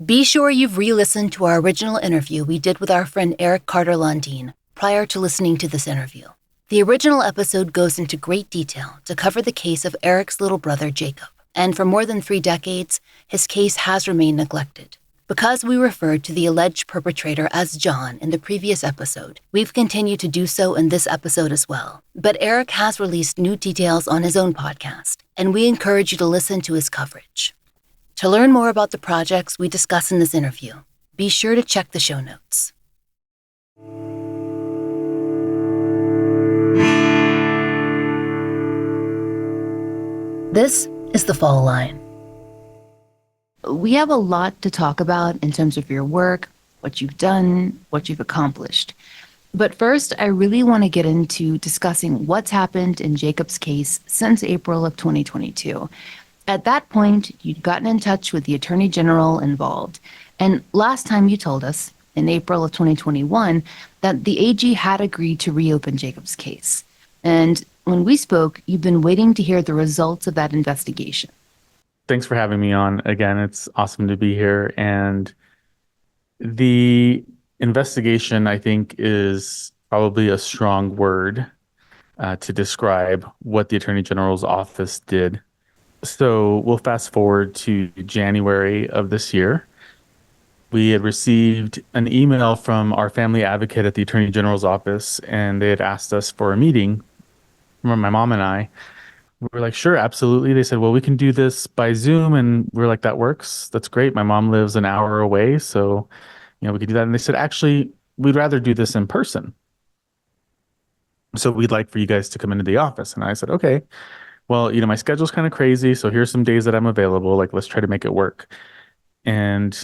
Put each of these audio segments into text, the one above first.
Be sure you've re-listened to our original interview we did with our friend Eric Carter-Landin prior to listening to this interview. The original episode goes into great detail to cover the case of Eric's little brother, Jacob. And for more than 3 decades, his case has remained neglected. Because we referred to the alleged perpetrator as John in the previous episode, we've continued to do so in this episode as well. But Eric has released new details on his own podcast, and we encourage you to listen to his coverage. To learn more about the projects we discuss in this interview, be sure to check the show notes. This is The Fall Line. We have a lot to talk about in terms of your work, what you've done, what you've accomplished. But first, I really want to get into discussing what's happened in Jacob's case since April of 2022. At that point, you'd gotten in touch with the Attorney General involved. And last time you told us, in April of 2021, that the AG had agreed to reopen Jacob's case. And when we spoke, you've been waiting to hear the results of that investigation. Thanks for having me on again. It's awesome to be here. And the investigation, I think, is probably a strong word to describe what the Attorney General's office did. So we'll fast forward to January of this year. We had received an email from our family advocate at the Attorney General's office, and they had asked us for a meeting, my mom and I. We were like, sure, absolutely. They said, well, we can do this by Zoom. And we are like, that works. That's great. My mom lives an hour away, so we could do that. And they said, actually, we'd rather do this in person. So we'd like for you guys to come into the office. And I said, okay. Well, my schedule's kind of crazy, so here's some days that I'm available. Like, let's try to make it work. And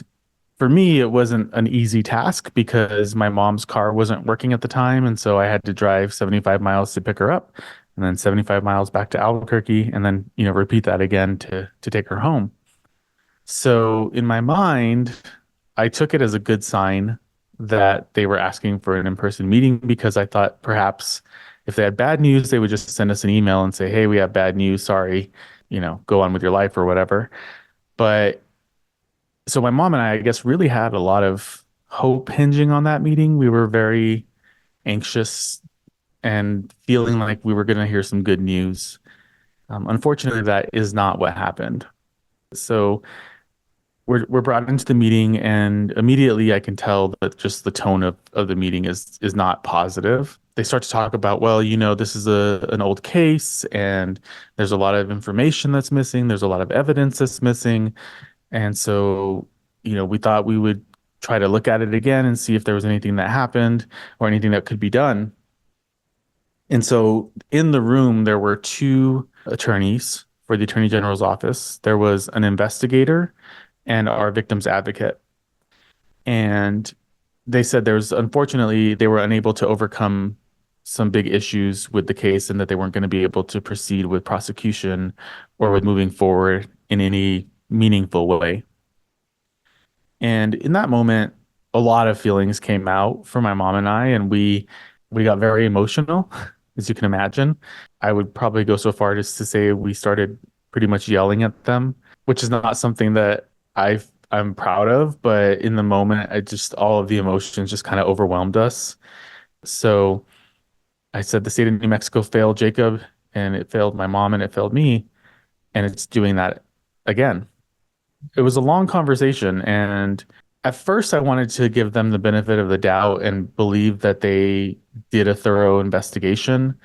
for me, it wasn't an easy task because my mom's car wasn't working at the time. And so I had to drive 75 miles to pick her up and then 75 miles back to Albuquerque and then, repeat that again to take her home. So in my mind, I took it as a good sign that they were asking for an in-person meeting because I thought perhaps if they had bad news, they would just send us an email and say, hey, we have bad news. Sorry, go on with your life or whatever. But so my mom and I guess, really had a lot of hope hinging on that meeting. We were very anxious and feeling like we were going to hear some good news. Unfortunately, that is not what happened. So we're brought into the meeting, and immediately I can tell that just the tone of the meeting is not positive. They start to talk about, well, this is an old case, and there's a lot of information that's missing. There's a lot of evidence that's missing. And so, we thought we would try to look at it again and see if there was anything that happened or anything that could be done. And so in the room, there were 2 attorneys for the Attorney General's office. There was an investigator and our victim's advocate. And they said unfortunately, they were unable to overcome some big issues with the case and that they weren't going to be able to proceed with prosecution or with moving forward in any meaningful way. And in that moment, a lot of feelings came out for my mom and I, and we got very emotional, as you can imagine. I would probably go so far as to say we started pretty much yelling at them, which is not something that I'm proud of, but in the moment, all of the emotions just kind of overwhelmed us. So I said the state of New Mexico failed Jacob, and it failed my mom, and it failed me, and it's doing that again. It was a long conversation, and at first I wanted to give them the benefit of the doubt and believe that they did a thorough investigation.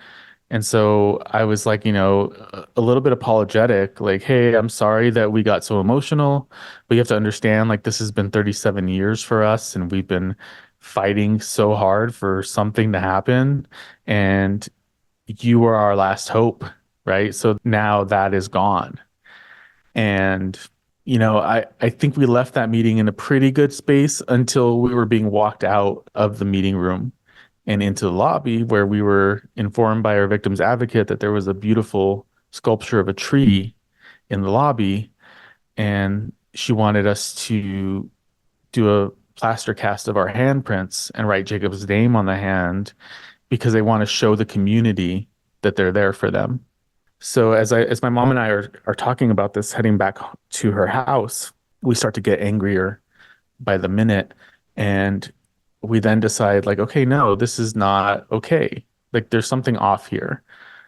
And so I was like, a little bit apologetic, like, hey, I'm sorry that we got so emotional, but you have to understand, like, this has been 37 years for us, and we've been fighting so hard for something to happen, and you were our last hope, right? So now that is gone. And I think we left that meeting in a pretty good space until we were being walked out of the meeting room and into the lobby, where we were informed by our victim's advocate that there was a beautiful sculpture of a tree in the lobby, and she wanted us to do a plaster cast of our handprints and write Jacob's name on the hand because they want to show the community that they're there for them. So as my mom and I are talking about this, heading back to her house, we start to get angrier by the minute. And we then decide, like, okay, no, this is not okay. Like, there's something off here.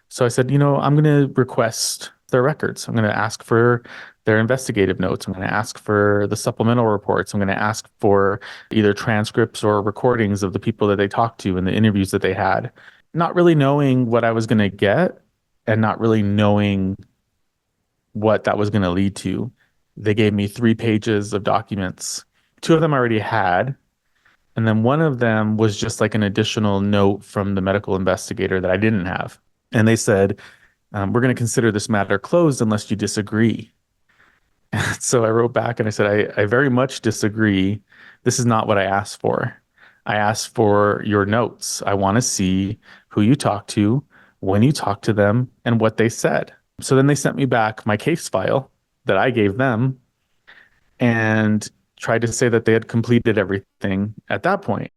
So I said, I'm going to request their records. I'm going to ask for their investigative notes. I'm going to ask for the supplemental reports. I'm going to ask for either transcripts or recordings of the people that they talked to and the interviews that they had, not really knowing what I was going to get and not really knowing what that was going to lead to. They gave me 3 pages of documents. Two of them I already had. And then one of them was just like an additional note from the medical investigator that I didn't have. And they said, we're going to consider this matter closed unless you disagree. And so I wrote back and I said, I very much disagree. This is not what I asked for. I asked for your notes. I want to see who you talked to, when you talked to them, and what they said. So then they sent me back my case file that I gave them and tried to say that they had completed everything at that point.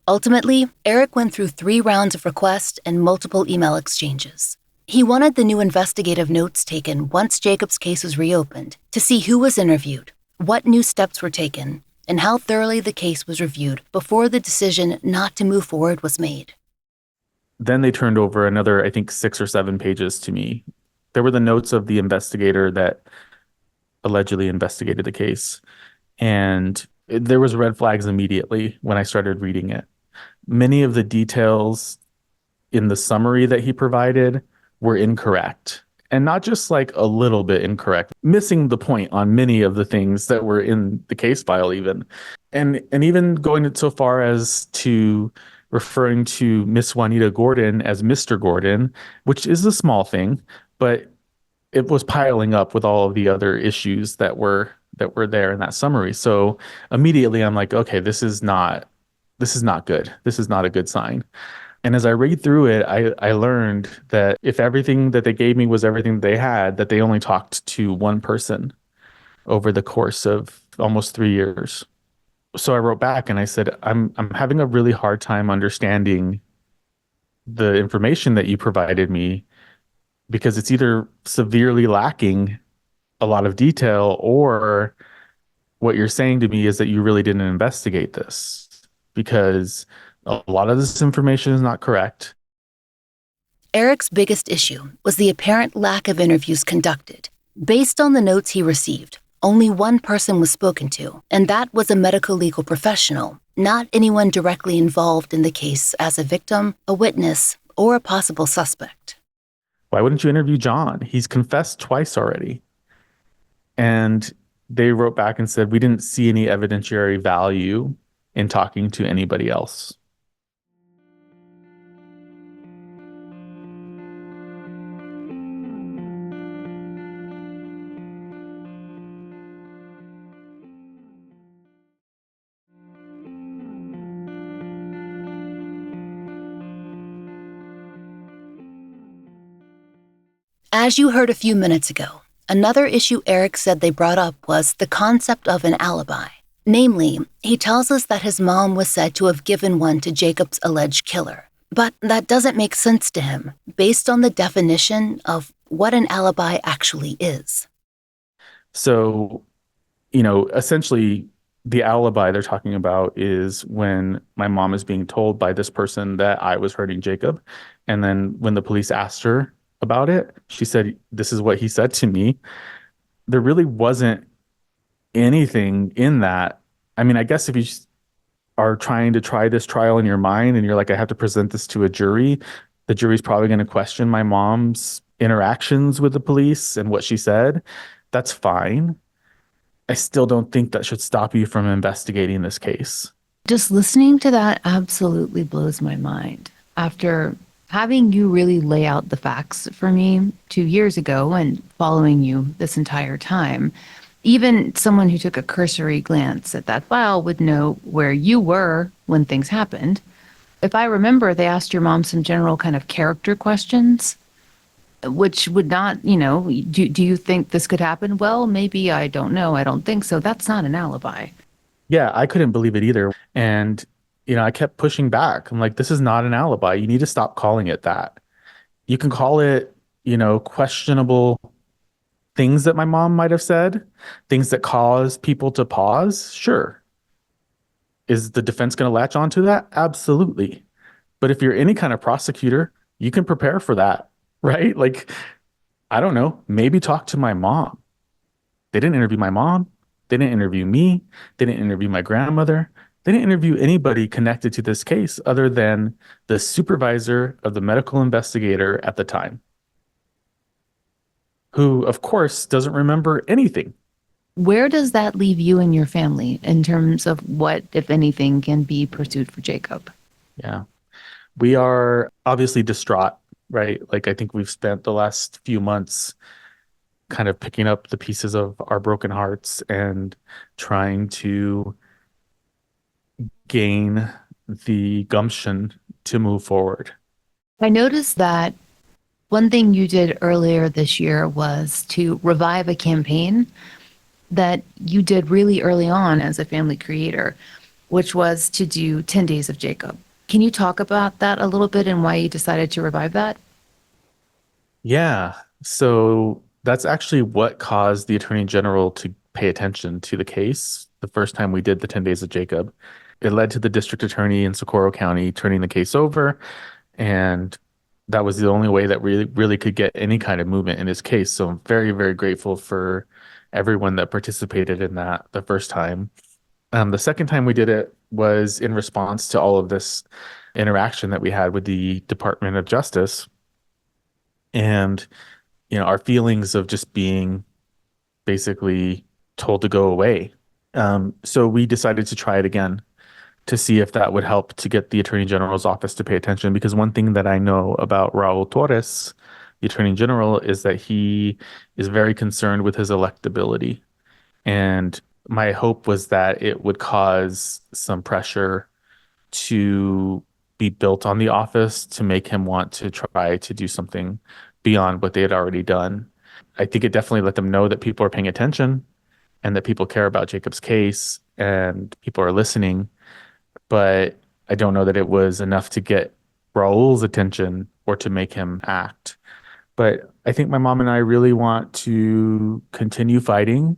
Ultimately, Eric went through 3 rounds of requests and multiple email exchanges. He wanted the new investigative notes taken once Jacob's case was reopened to see who was interviewed, what new steps were taken, and how thoroughly the case was reviewed before the decision not to move forward was made. Then they turned over another, I think, 6 or 7 pages to me. There were the notes of the investigator that allegedly investigated the case. And there was red flags immediately when I started reading it. Many of the details in the summary that he provided were incorrect. And not just like a little bit incorrect, missing the point on many of the things that were in the case file even. And even going so far as to referring to Miss Juanita Gordon as Mr. Gordon, which is a small thing, but it was piling up with all of the other issues that were there in that summary. So immediately I'm like, okay, this is not good. This is not a good sign. And as I read through it, I learned that if everything that they gave me was everything they had, that they only talked to one person over the course of almost 3 years. So I wrote back and I said, I'm having a really hard time understanding the information that you provided me because it's either severely lacking a lot of detail or what you're saying to me is that you really didn't investigate this because a lot of this information is not correct. Eric's biggest issue was the apparent lack of interviews conducted. Based on the notes he received, only one person was spoken to, and that was a medical legal professional, not anyone directly involved in the case as a victim, a witness, or a possible suspect. Why wouldn't you interview John? He's confessed twice already. And they wrote back and said, we didn't see any evidentiary value in talking to anybody else. As you heard a few minutes ago, another issue Eric said they brought up was the concept of an alibi. Namely, he tells us that his mom was said to have given one to Jacob's alleged killer. But that doesn't make sense to him based on the definition of what an alibi actually is. So, essentially the alibi they're talking about is when my mom is being told by this person that I was hurting Jacob. And then when the police asked her about it, she said, this is what he said to me. There really wasn't anything in that. I mean, I guess if you are trying to try this trial in your mind and you're like, I have to present this to a jury, the jury's probably going to question my mom's interactions with the police and what she said. That's fine. I still don't think that should stop you from investigating this case. Just listening to that absolutely blows my mind. After having you really lay out the facts for me 2 years ago and following you this entire time, even someone who took a cursory glance at that file would know where you were when things happened. If I remember, they asked your mom some general kind of character questions, which would not, do you think this could happen? Well, maybe, I don't know. I don't think so. That's not an alibi. Yeah, I couldn't believe it either. And, I kept pushing back. I'm like, this is not an alibi. You need to stop calling it that. You can call it, questionable things that my mom might have said, things that cause people to pause, sure. Is the defense going to latch onto that? Absolutely. But if you're any kind of prosecutor, you can prepare for that, right? Like, I don't know, maybe talk to my mom. They didn't interview my mom. They didn't interview me. They didn't interview my grandmother. They didn't interview anybody connected to this case other than the supervisor of the medical investigator at the time, who, of course, doesn't remember anything. Where does that leave you and your family in terms of what, if anything, can be pursued for Jacob? Yeah. We are obviously distraught, right? Like, I think we've spent the last few months kind of picking up the pieces of our broken hearts and trying to gain the gumption to move forward. I noticed that one thing you did earlier this year was to revive a campaign that you did really early on as a family creator, which was to do 10 Days of Jacob. Can you talk about that a little bit and why you decided to revive that? Yeah. So that's actually what caused the Attorney General to pay attention to the case the first time we did the 10 Days of Jacob. It led to the district attorney in Socorro County turning the case over. And that was the only way that really could get any kind of movement in his case. So I'm very, very grateful for everyone that participated in that the first time. The second time we did it was in response to all of this interaction that we had with the Department of Justice and, our feelings of just being basically told to go away. So we decided to try it again to see if that would help to get the Attorney General's office to pay attention. Because one thing that I know about Raul Torres, the Attorney General, is that he is very concerned with his electability. And my hope was that it would cause some pressure to be built on the office to make him want to try to do something beyond what they had already done. I think it definitely let them know that people are paying attention and that people care about Jacob's case and people are listening. But I don't know that it was enough to get Raul's attention or to make him act. But I think my mom and I really want to continue fighting,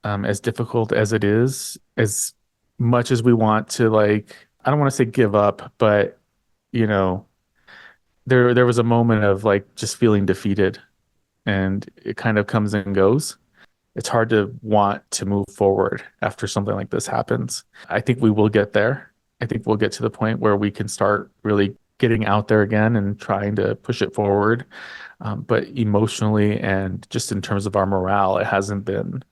as difficult as it is, as much as we want to, like, I don't want to say give up, but you know, there was a moment of like just feeling defeated and it kind of comes and goes. It's hard to want to move forward after something like this happens. I think we will get there. I think we'll get to the point where we can start really getting out there again and trying to push it forward. But emotionally and just in terms of our morale, it hasn't been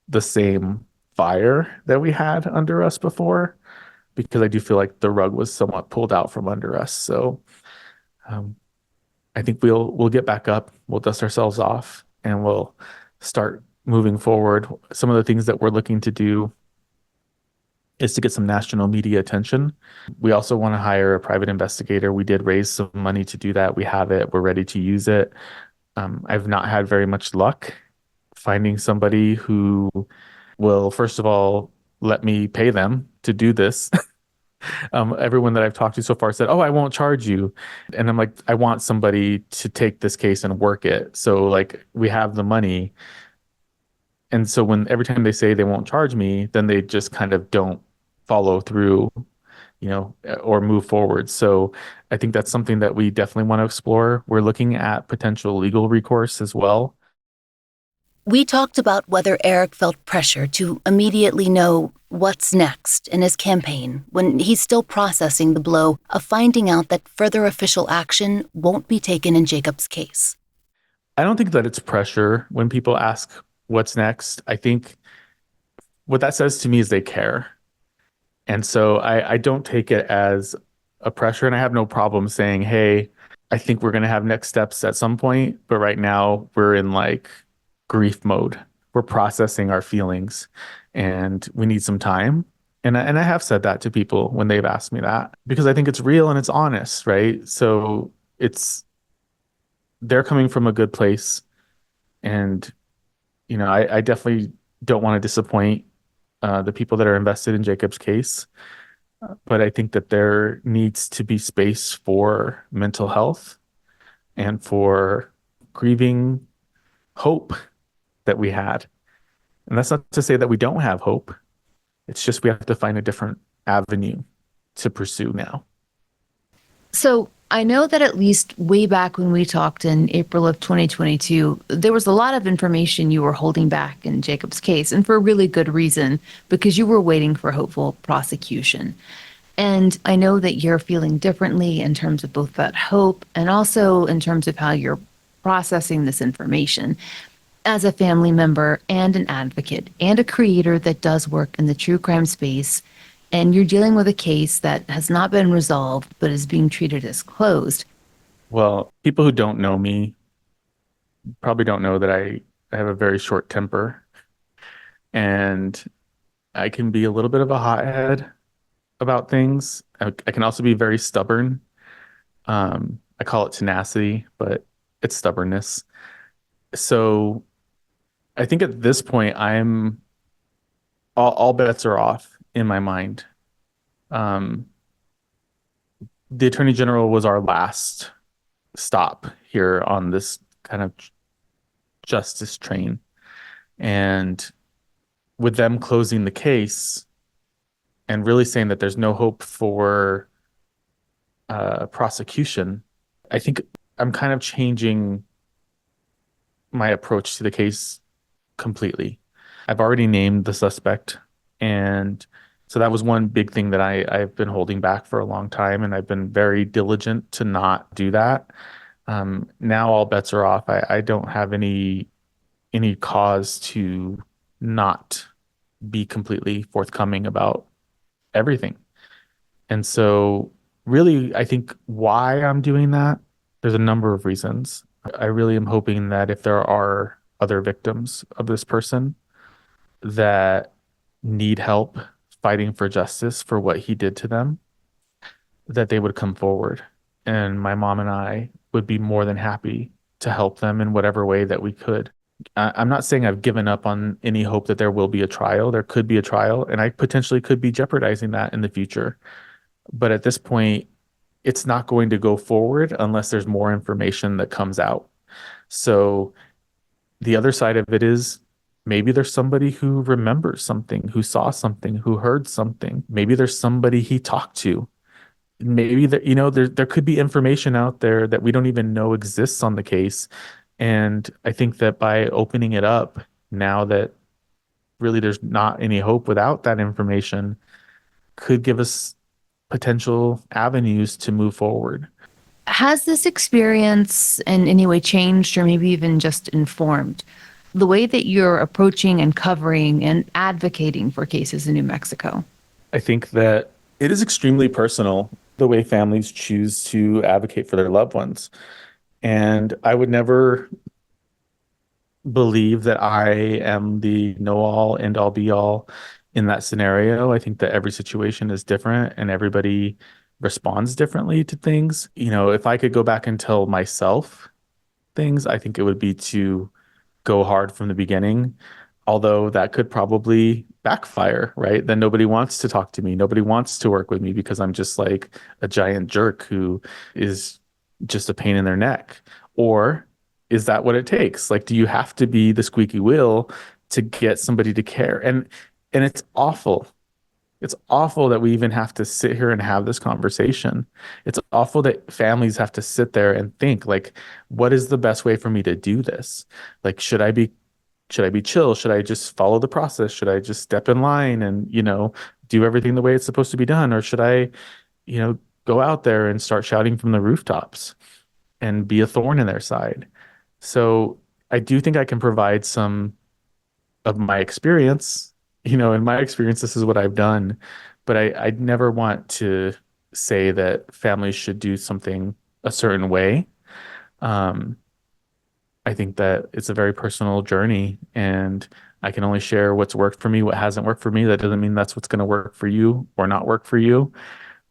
the same fire that we had under us before, because I do feel like the rug was somewhat pulled out from under us. So um, I think we'll get back up, we'll dust ourselves off, and we'll start moving forward. Some of the things that we're looking to do is to get some national media attention. We also want to hire a private investigator. We did raise some money to do that. We have it. We're ready to use it. I've not had very much luck finding somebody who will, first of all, let me pay them to do this. Everyone that I've talked to so far said, "Oh, I won't charge you." And I'm like, I want somebody to take this case and work it. So like we have the money. And so when every time they say they won't charge me, then they just kind of don't follow through, or move forward. So I think that's something that we definitely want to explore. We're looking at potential legal recourse as well. We talked about whether Eric felt pressure to immediately know what's next in his campaign when he's still processing the blow of finding out that further official action won't be taken in Jacob's case. I don't think that it's pressure when people ask what's next. I think what that says to me is they care. And so I don't take it as a pressure, and I have no problem saying, hey, I think we're going to have next steps at some point, but right now we're in like grief mode. We're processing our feelings and we need some time. And I have said that to people when they've asked me that, because I think it's real and it's honest, right? So they're coming from a good place. And, I definitely don't want to disappoint the people that are invested in Jacob's case. But I think that there needs to be space for mental health and for grieving hope that we had. And that's not to say that we don't have hope. It's just we have to find a different avenue to pursue now. So I know that at least way back when we talked in April of 2022, there was a lot of information you were holding back in Jacob's case, and for a really good reason, because you were waiting for hopeful prosecution. And I know that you're feeling differently in terms of both that hope and also in terms of how you're processing this information. As a family member and an advocate and a creator that does work in the true crime space, and you're dealing with a case that has not been resolved but is being treated as closed. Well, people who don't know me probably don't know that I have a very short temper, and I can be a little bit of a hothead about things. I can also be very stubborn. I call it tenacity, but it's stubbornness. So I think at this point, I'm all bets are off in my mind. Um, the Attorney General was our last stop here on this kind of justice train. And with them closing the case and really saying that there's no hope for prosecution, I think I'm kind of changing my approach to the case completely. I've already named the suspect. And so that was one big thing that I've been holding back for a long time. And I've been very diligent to not do that. Now all bets are off. I don't have any cause to not be completely forthcoming about everything. And so really, I think why I'm doing that, there's a number of reasons. I really am hoping that if there are other victims of this person that need help fighting for justice for what he did to them, that they would come forward. And my mom and I would be more than happy to help them in whatever way that we could. I'm not saying I've given up on any hope that there will be a trial. There could be a trial, and I potentially could be jeopardizing that in the future. But at this point, it's not going to go forward unless there's more information that comes out. So the other side of it is maybe there's somebody who remembers something, who saw something, who heard something. Maybe there's somebody he talked to. Maybe that, there could be information out there that we don't even know exists on the case. And I think that by opening it up now that really there's not any hope without that information could give us potential avenues to move forward. Has this experience in any way changed or maybe even just informed the way that you're approaching and covering and advocating for cases in New Mexico? I think that it is extremely personal the way families choose to advocate for their loved ones. And I would never believe that I am the know-all, end-all, be-all in that scenario. I think that every situation is different and everybody responds differently to things. If I could go back and tell myself things, I think it would be to go hard from the beginning, although that could probably backfire, right? Then nobody wants to talk to me. Nobody wants to work with me because I'm just like a giant jerk who is just a pain in their neck. Or is that what it takes? Like, do you have to be the squeaky wheel to get somebody to care? And it's awful. It's awful that we even have to sit here and have this conversation. It's awful that families have to sit there and think, like, what is the best way for me to do this? Like, should I be chill? Should I just follow the process? Should I just step in line and, do everything the way it's supposed to be done? Or should I, go out there and start shouting from the rooftops and be a thorn in their side? So I do think I can provide some of my experience. In my experience, this is what I've done, but I'd never want to say that families should do something a certain way. I think that it's a very personal journey, and I can only share what's worked for me, what hasn't worked for me. That doesn't mean that's what's going to work for you or not work for you.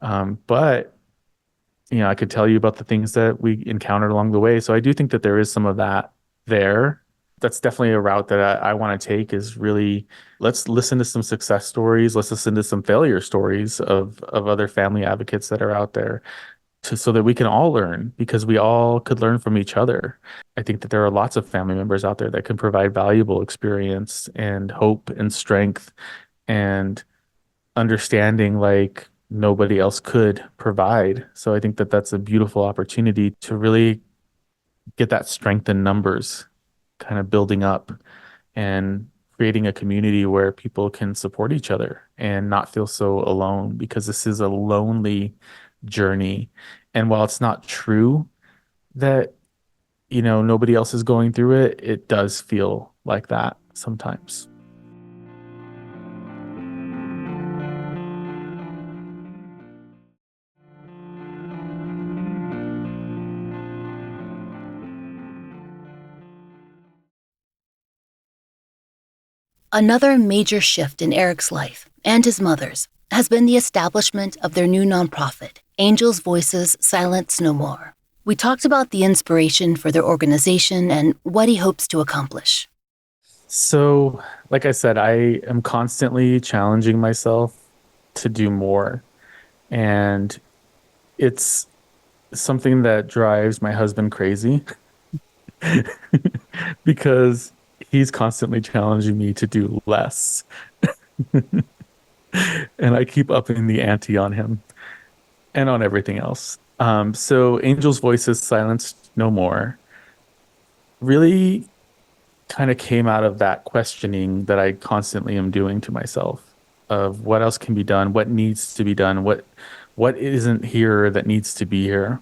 But I could tell you about the things that we encountered along the way. So I do think that there is some of that there. That's definitely a route that I want to take, is really, let's listen to some success stories. Let's listen to some failure stories of other family advocates that are out there so that we can all learn, because we all could learn from each other. I think that there are lots of family members out there that can provide valuable experience and hope and strength and understanding like nobody else could provide. So I think that that's a beautiful opportunity to really get that strength in numbers kind of building up and creating a community where people can support each other and not feel so alone, because this is a lonely journey. And while it's not true that, nobody else is going through it, it does feel like that sometimes. Another major shift in Eric's life and his mother's has been the establishment of their new nonprofit, Angels Voices Silence No More. We talked about the inspiration for their organization and what he hopes to accomplish. So, like I said, I am constantly challenging myself to do more. And it's something that drives my husband crazy because he's constantly challenging me to do less. And I keep upping the ante on him and on everything else. So Angel's Voices Silenced No More really kind of came out of that questioning that I constantly am doing to myself of what else can be done, what needs to be done, what isn't here that needs to be here.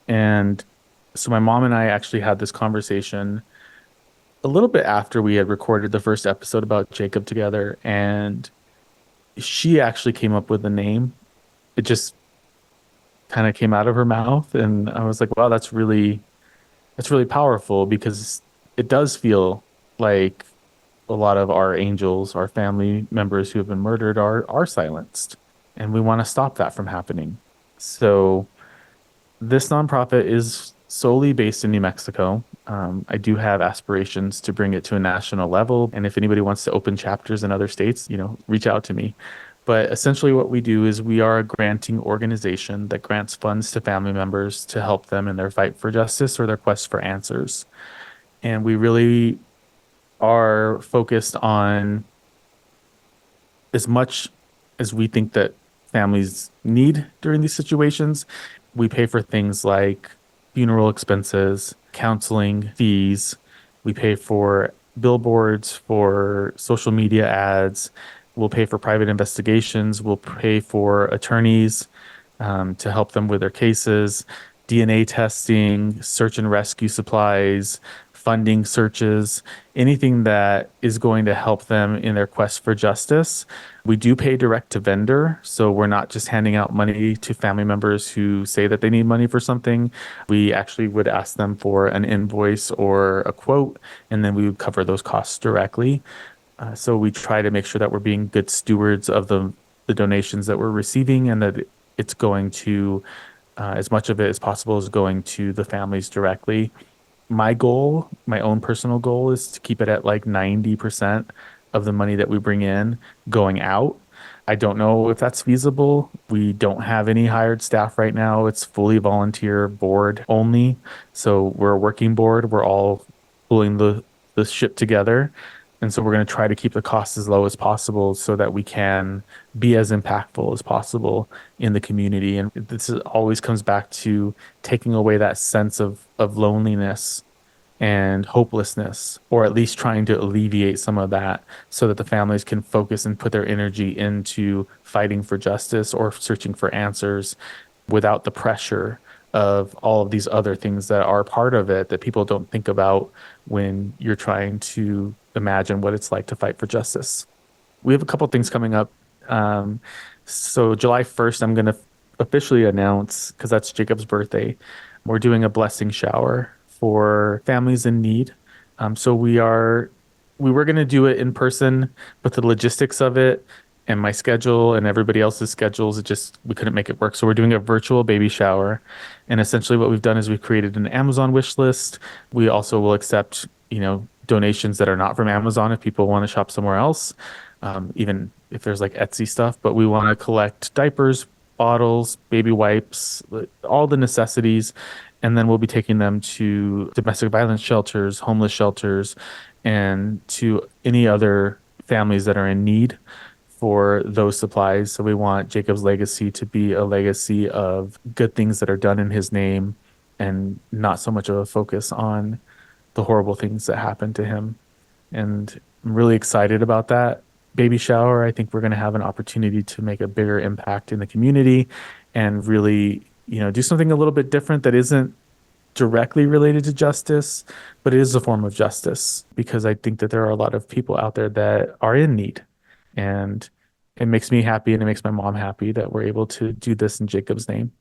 And so my mom and I actually had this conversation a little bit after we had recorded the first episode about Jacob together, and she actually came up with the name. It just kind of came out of her mouth, and I was like, wow, that's really powerful, because it does feel like a lot of our angels, our family members who have been murdered are silenced, and we want to stop that from happening. So this nonprofit is solely based in New Mexico. I do have aspirations to bring it to a national level, and if anybody wants to open chapters in other states, reach out to me. But essentially, what we do is we are a granting organization that grants funds to family members to help them in their fight for justice or their quest for answers. And we really are focused on, as much as we think that families need during these situations, we pay for things like funeral expenses, counseling fees. We pay for billboards, for social media ads. We'll pay for private investigations. We'll pay for attorneys to help them with their cases, DNA testing, search and rescue supplies, funding searches, anything that is going to help them in their quest for justice. We do pay direct to vendor, so we're not just handing out money to family members who say that they need money for something. We actually would ask them for an invoice or a quote, and then we would cover those costs directly. So we try to make sure that we're being good stewards of the donations that we're receiving, and that it's going to, as much of it as possible, is going to the families directly. My goal, my own personal goal, is to keep it at like 90% of the money that we bring in going out. I don't know if that's feasible. We don't have any hired staff right now. It's fully volunteer board only. So we're a working board. We're all pulling the ship together. And so we're going to try to keep the costs as low as possible so that we can be as impactful as possible in the community. And always comes back to taking away that sense of loneliness and hopelessness, or at least trying to alleviate some of that so that the families can focus and put their energy into fighting for justice or searching for answers without the pressure of all of these other things that are part of it that people don't think about when you're trying to imagine what it's like to fight for justice. We have a couple things coming up. So July 1st, I'm going to officially announce, because that's Jacob's birthday, we're doing a blessing shower for families in need. So we were going to do it in person, but the logistics of it and my schedule and everybody else's schedules, we couldn't make it work. So we're doing a virtual baby shower. And essentially what we've done is we've created an Amazon wish list. We also will accept, donations that are not from Amazon if people want to shop somewhere else, even if there's like Etsy stuff. But we want to collect diapers, bottles, baby wipes, all the necessities. And then we'll be taking them to domestic violence shelters, homeless shelters, and to any other families that are in need for those supplies. So we want Jacob's legacy to be a legacy of good things that are done in his name and not so much of a focus on the horrible things that happened to him. And I'm really excited about that baby shower. I think we're going to have an opportunity to make a bigger impact in the community and really, do something a little bit different that isn't directly related to justice, but it is a form of justice because I think that there are a lot of people out there that are in need. And it makes me happy and it makes my mom happy that we're able to do this in Jacob's name.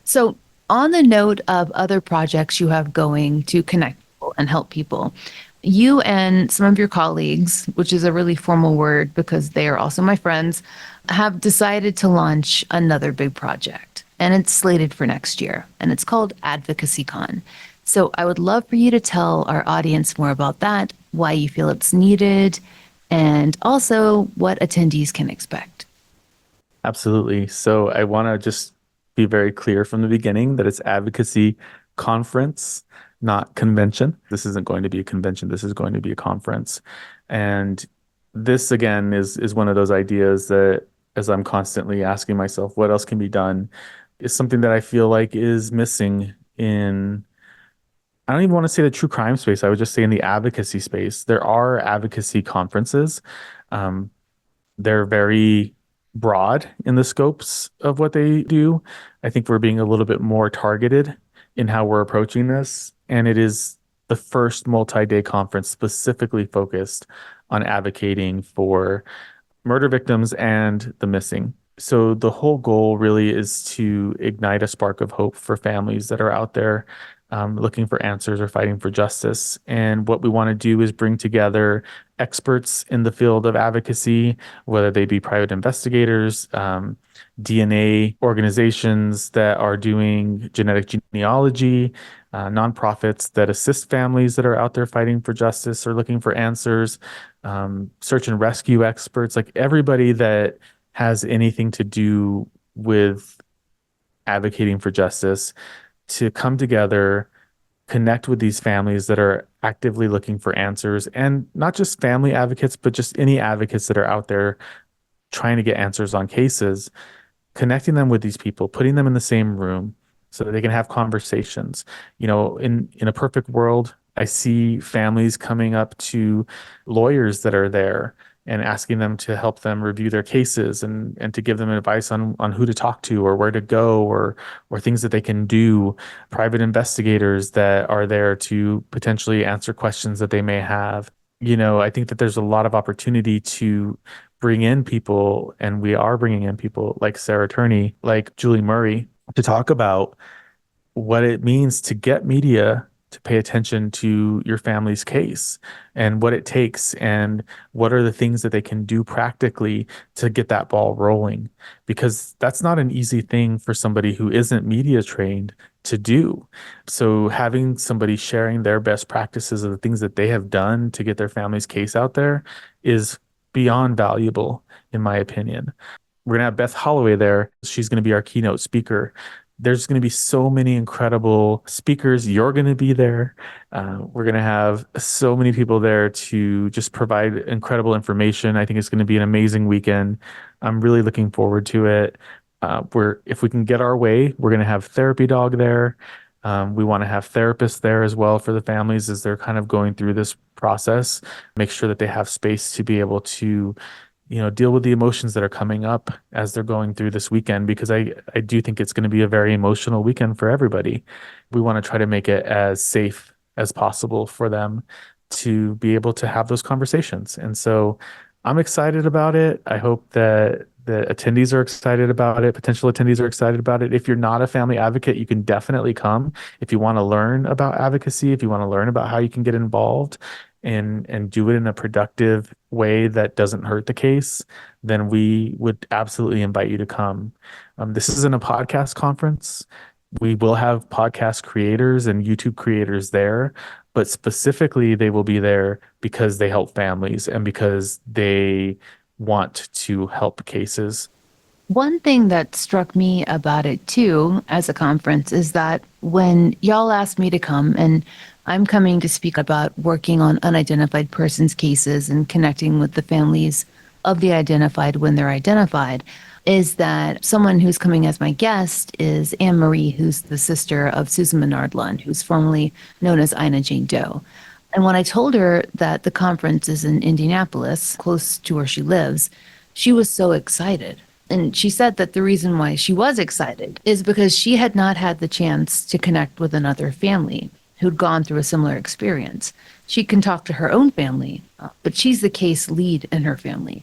So, on the note of other projects you have going to connect people and help people, you and some of your colleagues, which is a really formal word because they are also my friends, have decided to launch another big project. And it's slated for next year. And it's called AdvocacyCon. So I would love for you to tell our audience more about that, why you feel it's needed, and also what attendees can expect. Absolutely. So I want to just be very clear from the beginning that it's advocacy conference, not convention. This isn't going to be a convention. This is going to be a conference. And this, again, is one of those ideas that, as I'm constantly asking myself, what else can be done, is something that I feel like is missing in, I don't even want to say the true crime space. I would just say in the advocacy space. There are advocacy conferences. Um, they're very broad in the scopes of what they do. I think we're being a little bit more targeted in how we're approaching this. And it is the first multi-day conference specifically focused on advocating for murder victims and the missing. So the whole goal really is to ignite a spark of hope for families that are out there looking for answers or fighting for justice. And what we want to do is bring together experts in the field of advocacy, whether they be private investigators, DNA organizations that are doing genetic genealogy, nonprofits that assist families that are out there fighting for justice or looking for answers, search and rescue experts, like everybody that has anything to do with advocating for justice to come together, connect with these families that are actively looking for answers, and not just family advocates, but just any advocates that are out there trying to get answers on cases, connecting them with these people, putting them in the same room so that they can have conversations. In a perfect world, I see families coming up to lawyers that are there and asking them to help them review their cases and to give them advice on who to talk to or where to go or things that they can do. Private investigators that are there to potentially answer questions that they may have. I think that there's a lot of opportunity to bring in people, and we are bringing in people like Sarah Turney, like Julie Murray, to talk about what it means to get media to pay attention to your family's case and what it takes and what are the things that they can do practically to get that ball rolling. Because that's not an easy thing for somebody who isn't media trained to do. So having somebody sharing their best practices of the things that they have done to get their family's case out there is beyond valuable, in my opinion. We're going to have Beth Holloway there. She's going to be our keynote speaker. There's going to be so many incredible speakers. You're going to be there. We're going to have so many people there to just provide incredible information. I think it's going to be an amazing weekend. I'm really looking forward to it. If we can get our way, we're going to have Therapy Dog there. We want to have therapists there as well for the families as they're kind of going through this process. Make sure that they have space to be able to deal with the emotions that are coming up as they're going through this weekend, because I do think it's going to be a very emotional weekend for everybody. We want to try to make it as safe as possible for them to be able to have those conversations. And so I'm excited about it. I hope that the attendees are excited about it. Potential attendees are excited about it. If you're not a family advocate, you can definitely come. If you want to learn about advocacy, if you want to learn about how you can get involved, and do it in a productive way that doesn't hurt the case, then we would absolutely invite you to come. This isn't a podcast conference. We will have podcast creators and YouTube creators there, but specifically they will be there because they help families and because they want to help cases. One thing that struck me about it too, as a conference, is that when y'all asked me to come, and I'm coming to speak about working on unidentified persons cases and connecting with the families of the identified when they're identified, is that someone who's coming as my guest is Anne Marie, who's the sister of Susan Menard Lund, who's formerly known as Ina Jane Doe. And when I told her that the conference is in Indianapolis, close to where she lives, she was so excited. And she said that the reason why she was excited is because she had not had the chance to connect with another family who'd gone through a similar experience. She can talk to her own family, but she's the case lead in her family.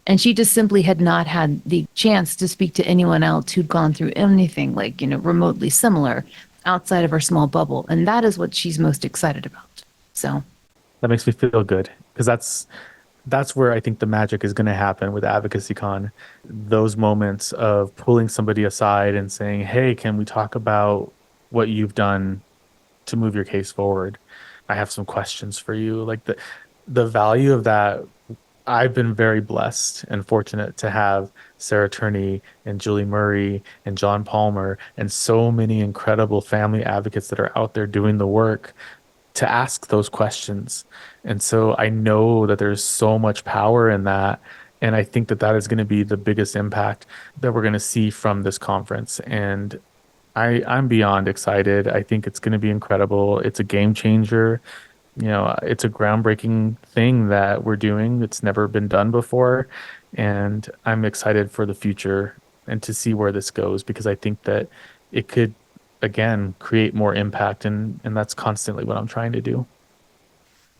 And she just simply had not had the chance to speak to anyone else who'd gone through anything like, remotely similar outside of her small bubble. And that is what she's most excited about. So That makes me feel good because that's where I think the magic is going to happen with AdvocacyCon. Those moments of pulling somebody aside and saying, "Hey, can we talk about what you've done to move your case forward? I have some questions for you." Like the value of that. I've been very blessed and fortunate to have Sarah Turney and Julie Murray and John Palmer and so many incredible family advocates that are out there doing the work to ask those questions. And so I know that there's so much power in that. And I think that that is going to be the biggest impact that we're going to see from this conference. And I'm beyond excited. I think it's going to be incredible. It's a game changer. It's a groundbreaking thing that we're doing. It's never been done before. And I'm excited for the future and to see where this goes because I think that it could, again, create more impact. And that's constantly what I'm trying to do.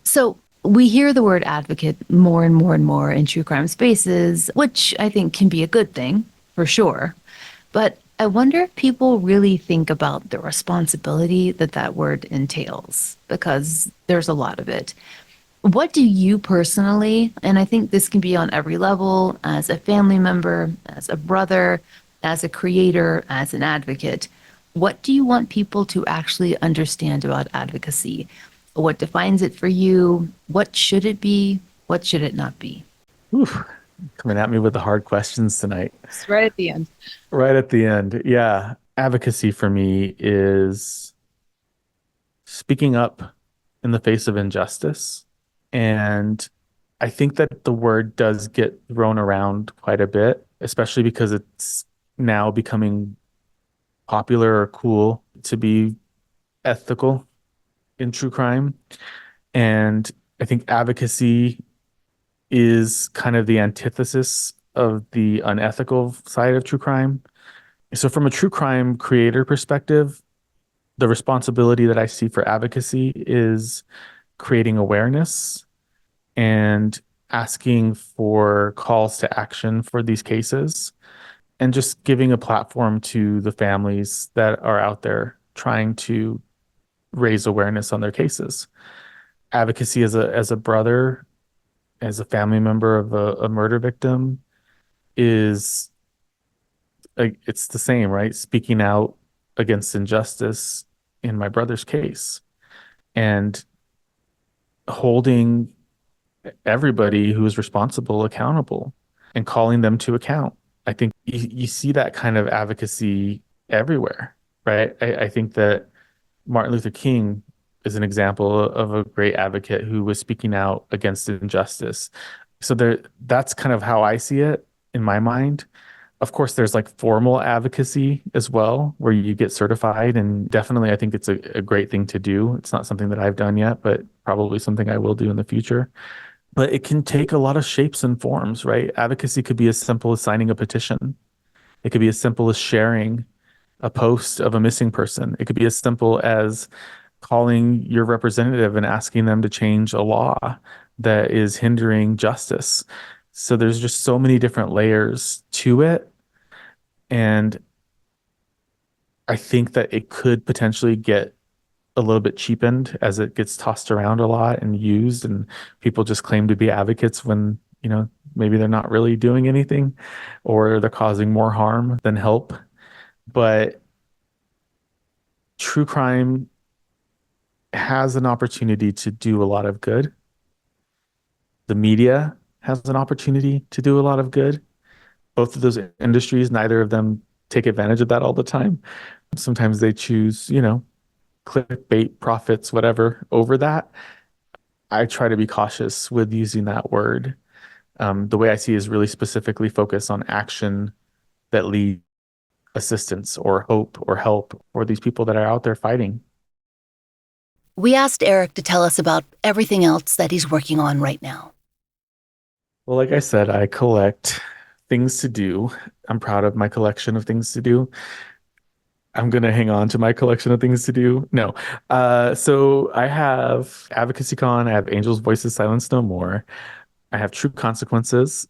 So we hear the word advocate more and more and more in true crime spaces, which I think can be a good thing for sure. But I wonder if people really think about the responsibility that that word entails, because there's a lot of it. What do you personally, and I think this can be on every level, as a family member, as a brother, as a creator, as an advocate, what do you want people to actually understand about advocacy? What defines it for you? What should it be? What should it not be? Oof, coming at me with the hard questions tonight. It's right at the end. Right at the end. Yeah. Advocacy for me is speaking up in the face of injustice. And I think that the word does get thrown around quite a bit, especially because it's now becoming popular or cool to be ethical in true crime. And I think advocacy is kind of the antithesis of the unethical side of true crime. So, from a true crime creator perspective, the responsibility that I see for advocacy is creating awareness and asking for calls to action for these cases and just giving a platform to the families that are out there trying to raise awareness on their cases. Advocacy as a brother, as a family member of a murder victim is it's the same, right? Speaking out against injustice in my brother's case and holding everybody who is responsible accountable and calling them to account. I think you see that kind of advocacy everywhere, right? I think that Martin Luther King is an example of a great advocate who was speaking out against injustice. So that's kind of how I see it in my mind. Of course, there's like formal advocacy as well, where you get certified. And definitely, I think it's a great thing to do. It's not something that I've done yet, but probably something I will do in the future. But it can take a lot of shapes and forms, right? Advocacy could be as simple as signing a petition. It could be as simple as sharing a post of a missing person. It could be as simple as calling your representative and asking them to change a law that is hindering justice. So there's just so many different layers to it. And I think that it could potentially get a little bit cheapened as it gets tossed around a lot and used, and people just claim to be advocates when, maybe they're not really doing anything or they're causing more harm than help. But true crime has an opportunity to do a lot of good. The media has an opportunity to do a lot of good. both of those industries, neither of them take advantage of that all the time. Sometimes they choose, clickbait, profits, whatever, over that. I try to be cautious with using that word. The way I see is really specifically focus on action that lead assistance or hope or help for these people that are out there fighting. We asked Eric to tell us about everything else that he's working on right now. Well, like I said, I collect things to do. I'm proud of my collection of things to do. I'm going to hang on to my collection of things to do. No. So I have AdvocacyCon, I have Angels Voices Silence No More. I have True Consequences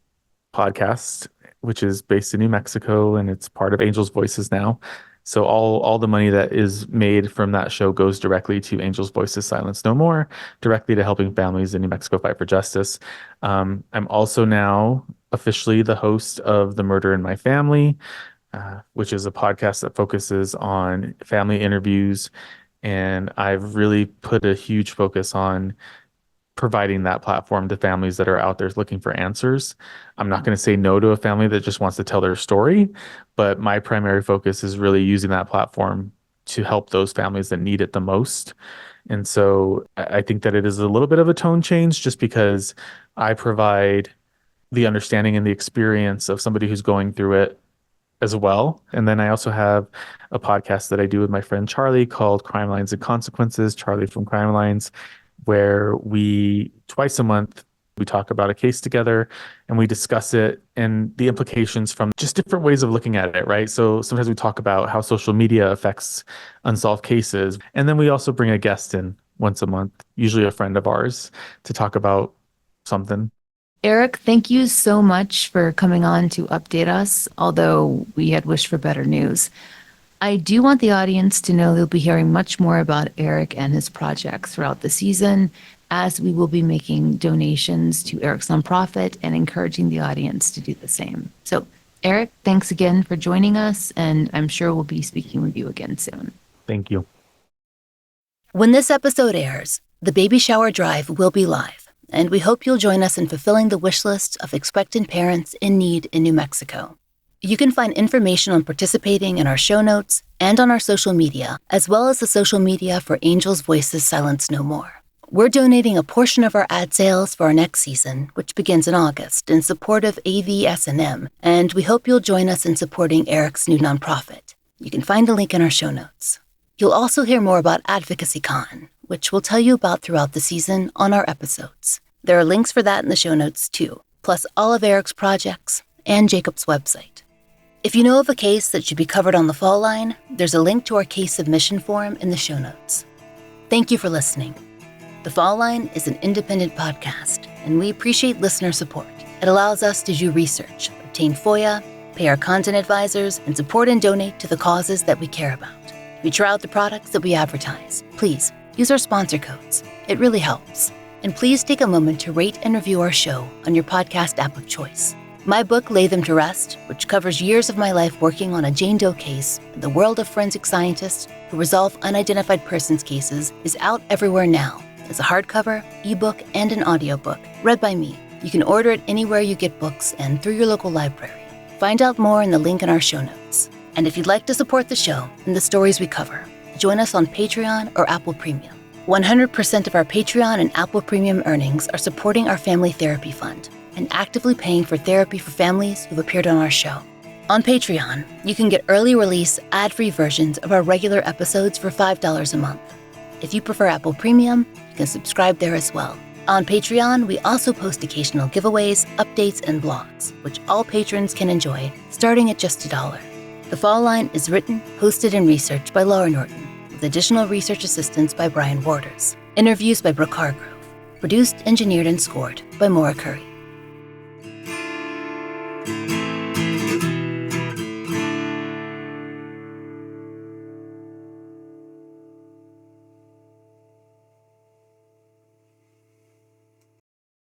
podcast, which is based in New Mexico, and it's part of Angels Voices now. So all the money that is made from that show goes directly to Angels Voices Silence No More, directly to helping families in New Mexico fight for justice. I'm also now officially the host of The Murder in My Family, which is a podcast that focuses on family interviews. And I've really put a huge focus on providing that platform to families that are out there looking for answers. I'm not going to say no to a family that just wants to tell their story, but my primary focus is really using that platform to help those families that need it the most. And so I think that it is a little bit of a tone change just because I provide the understanding and the experience of somebody who's going through it as well. And then I also have a podcast that I do with my friend Charlie called Crime Lines and Consequences, Charlie from Crime Lines, where we twice a month we talk about a case together and we discuss it and the implications from just different ways of looking at it, right? So sometimes we talk about how social media affects unsolved cases. And then we also bring a guest in once a month, usually a friend of ours, to talk about something. Eric, thank you so much for coming on to update us, although we had wished for better news. I do want the audience to know they'll be hearing much more about Eric and his projects throughout the season, as we will be making donations to Eric's nonprofit and encouraging the audience to do the same. So, Eric, thanks again for joining us, and I'm sure we'll be speaking with you again soon. Thank you. When this episode airs, the baby shower drive will be live, and we hope you'll join us in fulfilling the wish list of expectant parents in need in New Mexico. You can find information on participating in our show notes and on our social media, as well as the social media for Angels Voices Silence No More. We're donating a portion of our ad sales for our next season, which begins in August, in support of AVSNM, and we hope you'll join us in supporting Eric's new nonprofit. You can find a link in our show notes. You'll also hear more about AdvocacyCon, which we'll tell you about throughout the season on our episodes. There are links for that in the show notes too, plus all of Eric's projects and Jacob's website. If you know of a case that should be covered on the Fall Line, there's a link to our case submission form in the show notes. Thank you for listening. The Fall Line is an independent podcast, and we appreciate listener support. It allows us to do research, obtain FOIA, pay our content advisors, and support and donate to the causes that we care about. We try out the products that we advertise. Please use our sponsor codes. It really helps. And please take a moment to rate and review our show on your podcast app of choice. My book, Lay Them to Rest, which covers years of my life working on a Jane Doe case in the world of forensic scientists who resolve unidentified persons cases, is out everywhere now as a hardcover, ebook, and an audiobook, read by me. You can order it anywhere you get books and through your local library. Find out more in the link in our show notes. And if you'd like to support the show and the stories we cover, join us on Patreon or Apple Premium. 100% of our Patreon and Apple Premium earnings are supporting our family therapy fund and actively paying for therapy for families who've appeared on our show. On Patreon, you can get early release, ad-free versions of our regular episodes for $5 a month. If you prefer Apple Premium, you can subscribe there as well. On Patreon, we also post occasional giveaways, updates, and blogs, which all patrons can enjoy, starting at just $1. The Fall Line is written, hosted, and researched by Laurah Norton, with additional research assistance by Brian Waters. Interviews by Brooke Hargrove. Produced, engineered, and scored by Maura Curry.